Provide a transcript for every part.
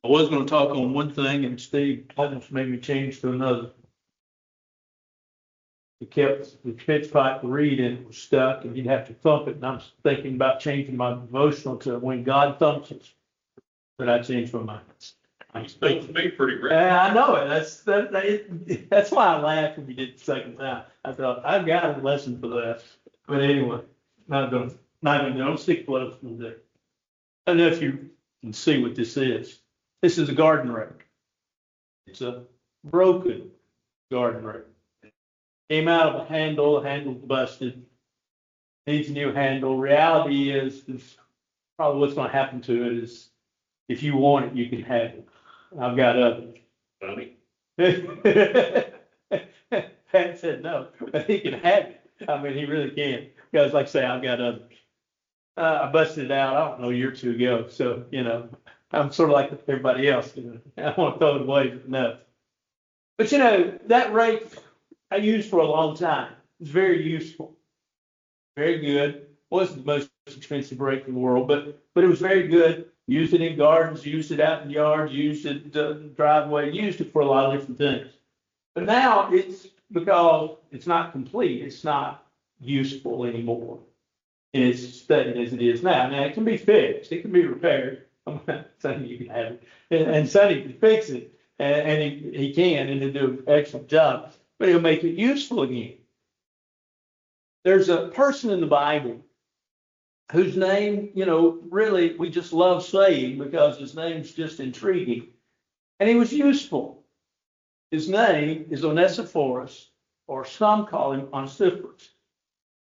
I was going to talk on one thing, and Steve almost made me change to another. He kept the pitch pipe reed and it was stuck, and you'd have to thump it. And I'm thinking about changing my devotional to when God thumps it. But I changed my mind. It's supposed to be pretty rare. Yeah, I know it. That's why I laughed when you did the second time. I thought I've got a lesson for that. But anyway, don't stick close to there. I don't know if you can see what this is. This is a garden rake. It's a broken garden rake. Came out of a handle. The handle's busted. Needs a new handle. Reality is probably what's going to happen to it is if you want it, you can have it. I've got others. Funny. Pat said no, but he can have it. I mean, he really can. Because like I say, I've got others. I busted it out, I don't know, a year or two ago. So, I'm sort of like everybody else. I want to throw it away, but no. But that rake I used for a long time. It's very useful. Very good. Wasn't the most expensive rake in the world, but it was very good. Used it in gardens, used it out in yards, used it in the driveway, used it for a lot of different things. But now it's because it's not complete, it's not useful anymore. And it's studied as it is now. Now it can be fixed, it can be repaired. I'm not saying you can have it. And Sonny can fix it, and he can, and he'll do an excellent job, but he'll make it useful again. There's a person in the Bible whose name, really we just love saying because his name's just intriguing. And he was useful. His name is Onesiphorus, or some call him Onesiphorus.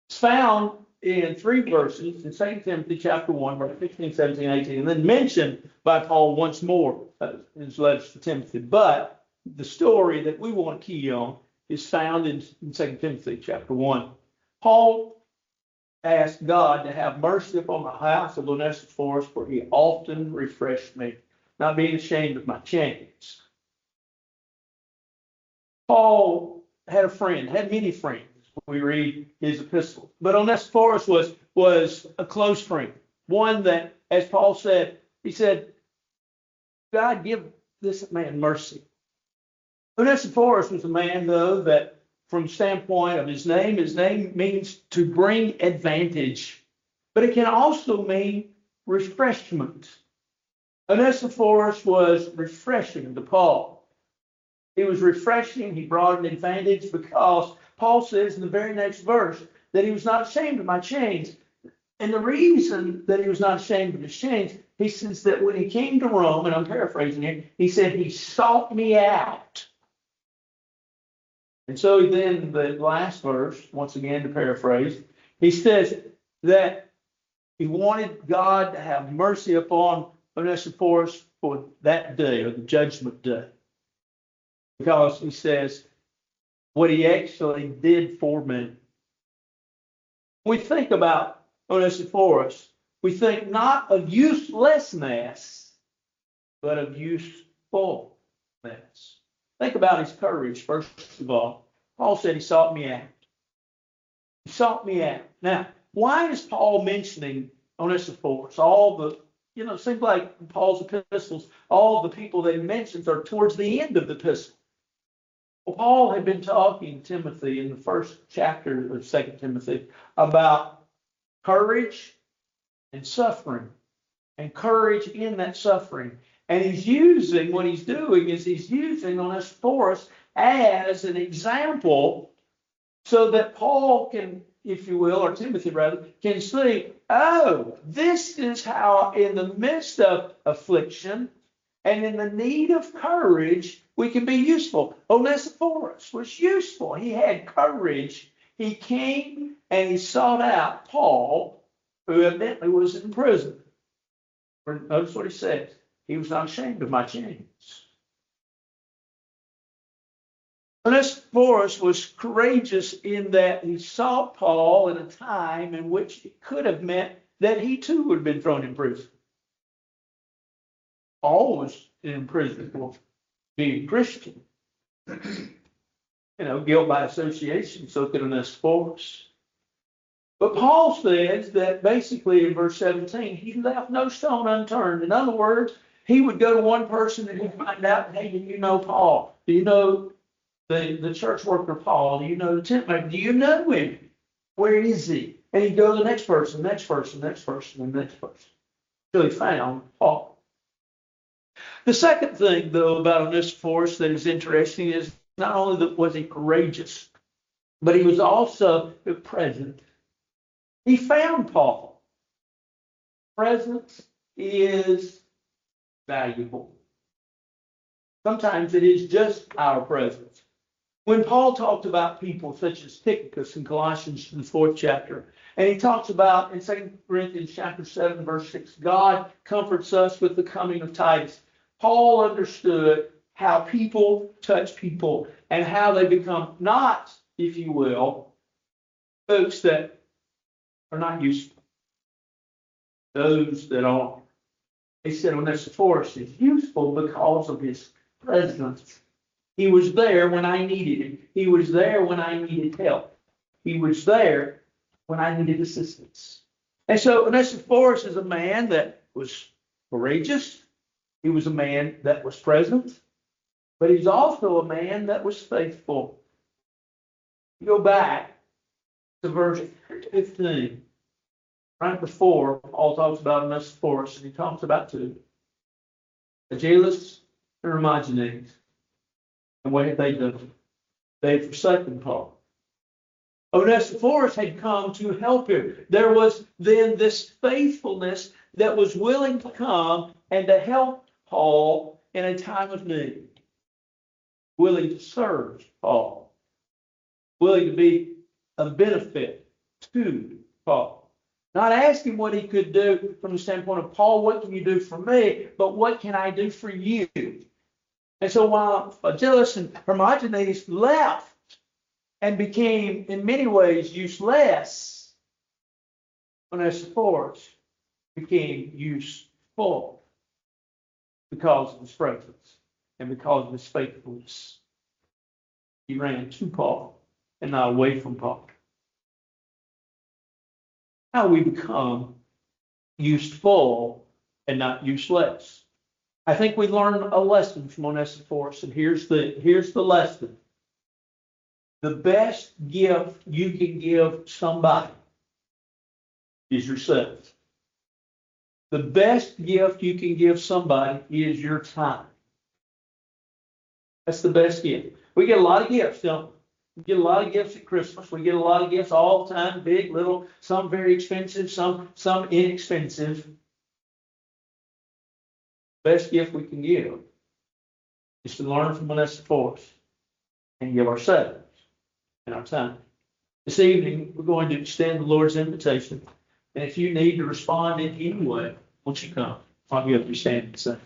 It's found in 3 verses in 2 Timothy chapter 1, verse 15, 17, 18, and then mentioned by Paul once more in his letters to Timothy. But the story that we want to key on is found in 2 Timothy chapter 1. Paul asked God to have mercy upon the house of Onesiphorus, for he often refreshed me, not being ashamed of my chains. Paul had many friends. We read his epistles, but Onesiphorus was a close friend, one that, as Paul said, he said, God, give this man mercy. Onesiphorus was a man, though, that from the standpoint of his name means to bring advantage, but it can also mean refreshment. Onesiphorus was refreshing to Paul. He was refreshing, he brought an advantage because Paul says in the very next verse that he was not ashamed of my chains. And the reason that he was not ashamed of his chains, he says that when he came to Rome, and I'm paraphrasing here, he said he sought me out. And so then the last verse, once again to paraphrase, he says that he wanted God to have mercy upon Onesiphorus for that day, or the judgment day. Because he says what he actually did for me. When we think about Onesiphorus, we think not of uselessness, but of usefulness. Think about his courage, first of all. Paul said he sought me out. He sought me out. Now, why is Paul mentioning Onesiphorus? It seems like in Paul's epistles, all the people that he mentions are towards the end of the epistle. Well, Paul had been talking to Timothy in the first chapter of 2 Timothy about courage and suffering, and courage in that suffering. And he's using Onesiphorus as an example so that Paul can, if you will, or Timothy rather, can see, this is how in the midst of affliction and in the need of courage, we can be useful. Onesiphorus was useful. He had courage. He came and he sought out Paul, who evidently was in prison. Notice what he says. He was not ashamed of my chains. Onesiphorus was courageous in that he sought Paul at a time in which it could have meant that he too would have been thrown in prison. Paul was in prison for being Christian. Guilt by association, so could Onesiphorus. But Paul says that basically in verse 17, he left no stone unturned. In other words, he would go to one person and he'd find out, hey, do you know Paul? Do you know the church worker Paul? Do you know the tent maker? Do you know him? Where is he? And he'd go to the next person, next person, next person, and next person. Until he found Paul. The second thing, though, about Onesiphorus that is interesting is not only that was he courageous, but he was also present. He found Paul. Presence is valuable. Sometimes it is just our presence. When Paul talked about people such as Tychicus in Colossians, the 4th chapter, and he talks about in 2 Corinthians chapter 7, verse 6, God comforts us with the coming of Titus. Paul understood how people touch people and how they become not, if you will, folks that are not useful. Those that are. He said Onesiphorus is useful because of his presence. He was there when I needed him. He was there when I needed help. He was there when I needed assistance. And so Onesiphorus is a man that was courageous. He was a man that was present. But he's also a man that was faithful. You go back to verse 15. Right before, Paul talks about Onesiphorus, and he talks about two. Phygelus and Hermogenes. And what had they done? They had forsaken Paul. Onesiphorus had come to help him. There was then this faithfulness that was willing to come and to help Paul in a time of need. Willing to serve Paul. Willing to be of benefit to Paul. Not asking what he could do from the standpoint of, Paul, what can you do for me? But what can I do for you? And so while Phygelus and Hermogenes left and became, in many ways, useless, Onesiphorus became useful because of his presence and because of his faithfulness. He ran to Paul and not away from Paul. How we become useful and not useless. I think we learned a lesson from Onesiphorus, and here's the lesson. The best gift you can give somebody is yourself. The best gift you can give somebody is your time. That's the best gift. We get a lot of gifts, don't we? We get a lot of gifts at Christmas. We get a lot of gifts all the time, big, little, some very expensive, some inexpensive. Best gift we can give is to learn from Onesiphorus and give ourselves and our time. This evening, we're going to extend the Lord's invitation. And if you need to respond in any way, won't you come? I'll give you a stand and say.